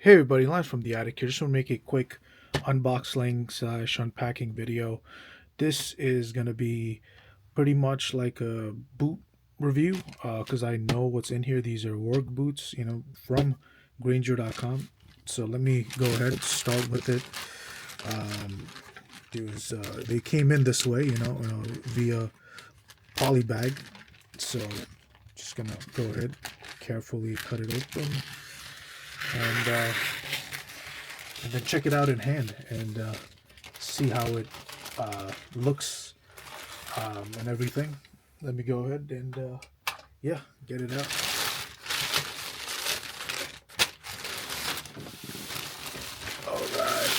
Hey everybody, Lance from the attic here. Just want to make a quick unboxing slash unpacking video. This is gonna be pretty much like a boot review because I know what's in here. These are work boots, from Granger.com. So let me go ahead and start with it. Um, they came in this way, via poly bag. So just gonna go ahead, carefully cut it open, and then check it out in hand and see how it looks and everything. Let me go ahead and yeah, get it out. All right,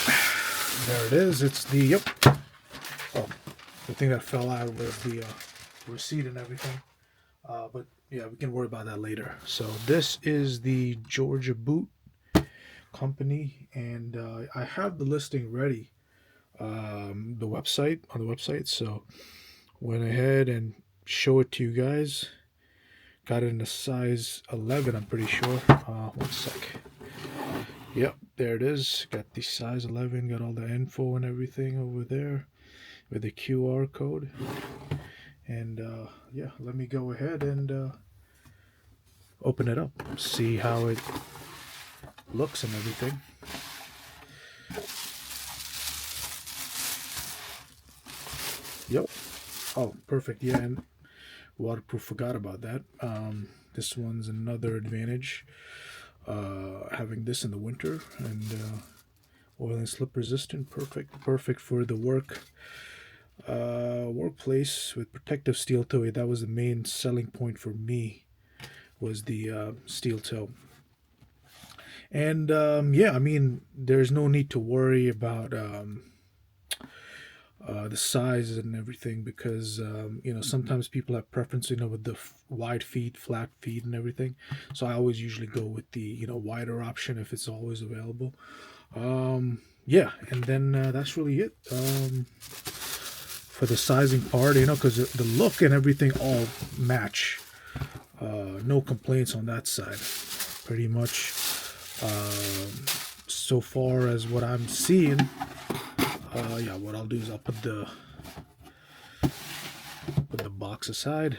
there it is. It's the yep. Oh, the thing that fell out was the receipt and everything. But yeah, we can worry about that later. So this is the Georgia Boot Company, and I have the listing ready. The website on the website. So went ahead and show it to you guys. Got it in a size 11, I'm pretty sure. One sec. Yep, there it is. Got the size 11. Got all the info and everything over there with the QR code. And yeah, let me go ahead and open it up. See how it looks and everything. Yep. Oh, perfect. Yeah, and waterproof. Forgot about that. This one's another advantage. Having this in the winter and oil and slip resistant. Perfect for the workplace with protective steel toe. That was the main selling point for me. Was the steel toe. And yeah, I mean, there's no need to worry about the size and everything because sometimes people have preference with the wide feet, flat feet, and everything. So I always usually go with the wider option if it's always available. Yeah, and then that's really it for the sizing part. Because the look and everything all match. No complaints on that side. Pretty much. So far as what I'm seeing. Yeah, what I'll do is I'll put the box aside,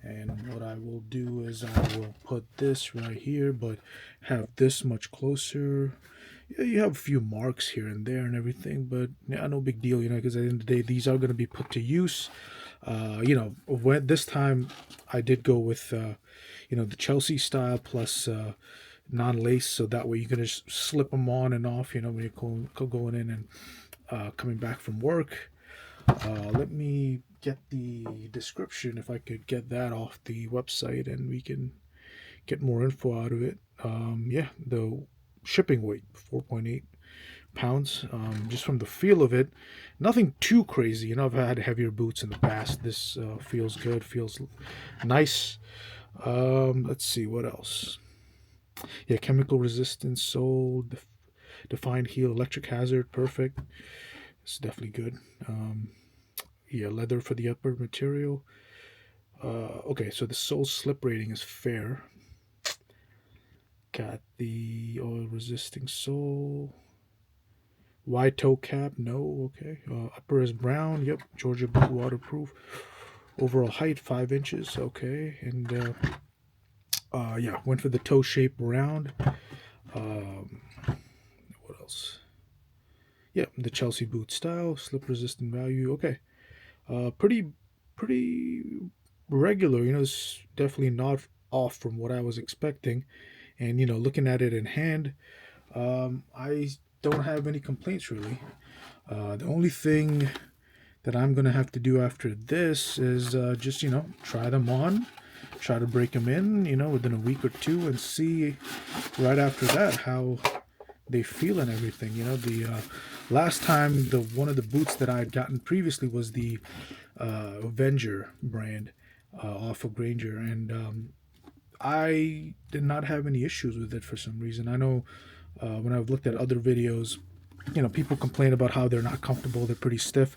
and what I will do is I will put this right here, but have this much closer. Yeah, you have a few marks here and there and everything, but yeah, no big deal, because at the end of the day, these are going to be put to use. When this time I did go with, the Chelsea style plus non-lace, so that way you can just slip them on and off, when you're going in and coming back from work. Let me get the description if I could get that off the website and we can get more info out of it. Yeah, the shipping weight 4.8 pounds. Just from the feel of it, nothing too crazy. I've had heavier boots in the past. This feels good, feels nice. Let's see what else. Yeah, chemical resistance, sole, defined heel, electric hazard, perfect. It's definitely good. Yeah, leather for the upper material. Okay, so the sole slip rating is fair. Got the oil resisting sole. Wide toe cap, no, okay. Upper is brown, yep. Georgia boot waterproof. Overall height 5 inches, okay. And yeah, went for the toe shape round. What else? Yeah, the Chelsea boot style, slip resistant value. Okay, pretty regular. It's definitely not off from what I was expecting. And looking at it in hand, I don't have any complaints really. The only thing that I'm gonna have to do after this is just try them on, try to break them in, within a week or two, and see right after that how they feel and everything. The last time one of the boots that I had gotten previously was the Avenger brand off of Granger, and I did not have any issues with it for some reason. I know when I've looked at other videos, people complain about how they're not comfortable, they're pretty stiff.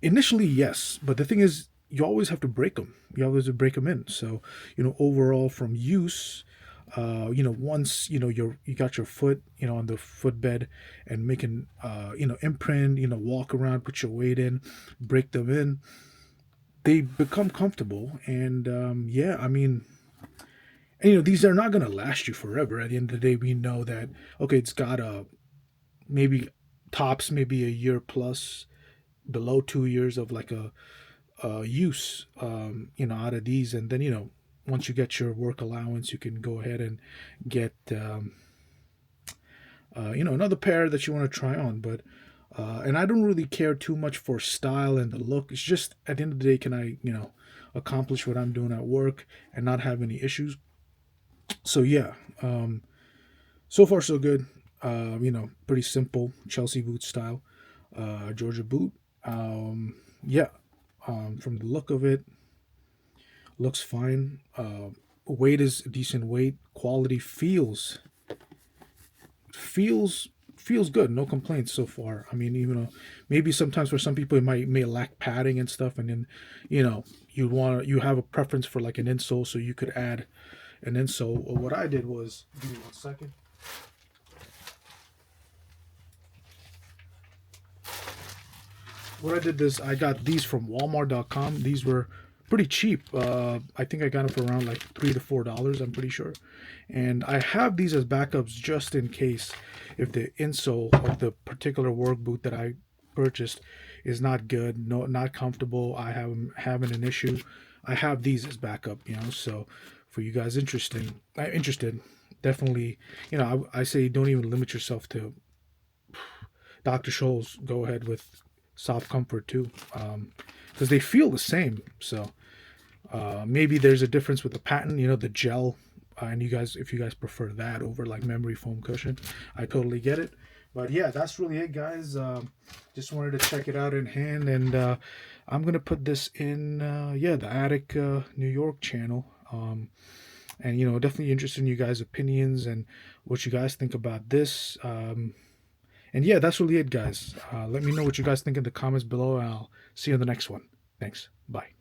Initially, yes, but the thing is, you always have to break them. You always have to break them in. So, overall, from use, Once you got your foot on the footbed and making imprint, walk around, put your weight in, break them in, they become comfortable. And yeah, I mean, and, these are not going to last you forever. At the end of the day, we know that, okay, it's got a maybe tops maybe a year plus, below 2 years of like a use, out of these. And then, once you get your work allowance, you can go ahead and get, another pair that you want to try on. But, and I don't really care too much for style and the look. It's just at the end of the day, can I, accomplish what I'm doing at work and not have any issues? So yeah, so far so good. Pretty simple Chelsea boot style, Georgia boot. Yeah, from the look of it, looks fine. Weight is a decent weight. Quality feels feels good. No complaints so far. I mean, even though maybe sometimes for some people it may lack padding and stuff, and then you have a preference for like an insole, so you could add an insole. Or what I did was, give me 1 second. What I did is I got these from Walmart.com. These were pretty cheap. I think I got them for around like $3 to $4. I'm pretty sure, and I have these as backups just in case if the insole of the particular work boot that I purchased is not good, no, not comfortable. I have having an issue. I have these as backup. So for you guys interested, definitely. I say don't even limit yourself to Dr. Scholl's. Go ahead with Soft Comfort too, because they feel the same. So maybe there's a difference with the patent, the gel, and if you guys prefer that over like memory foam cushion, I totally get it. But yeah, that's really it, guys. Just wanted to check it out in hand, and I'm gonna put this in, the Attic New York channel. And definitely interested in you guys' opinions and what you guys think about this. And yeah, that's really it, guys. Let me know what you guys think in the comments below, and I'll see you in the next one. Thanks. Bye.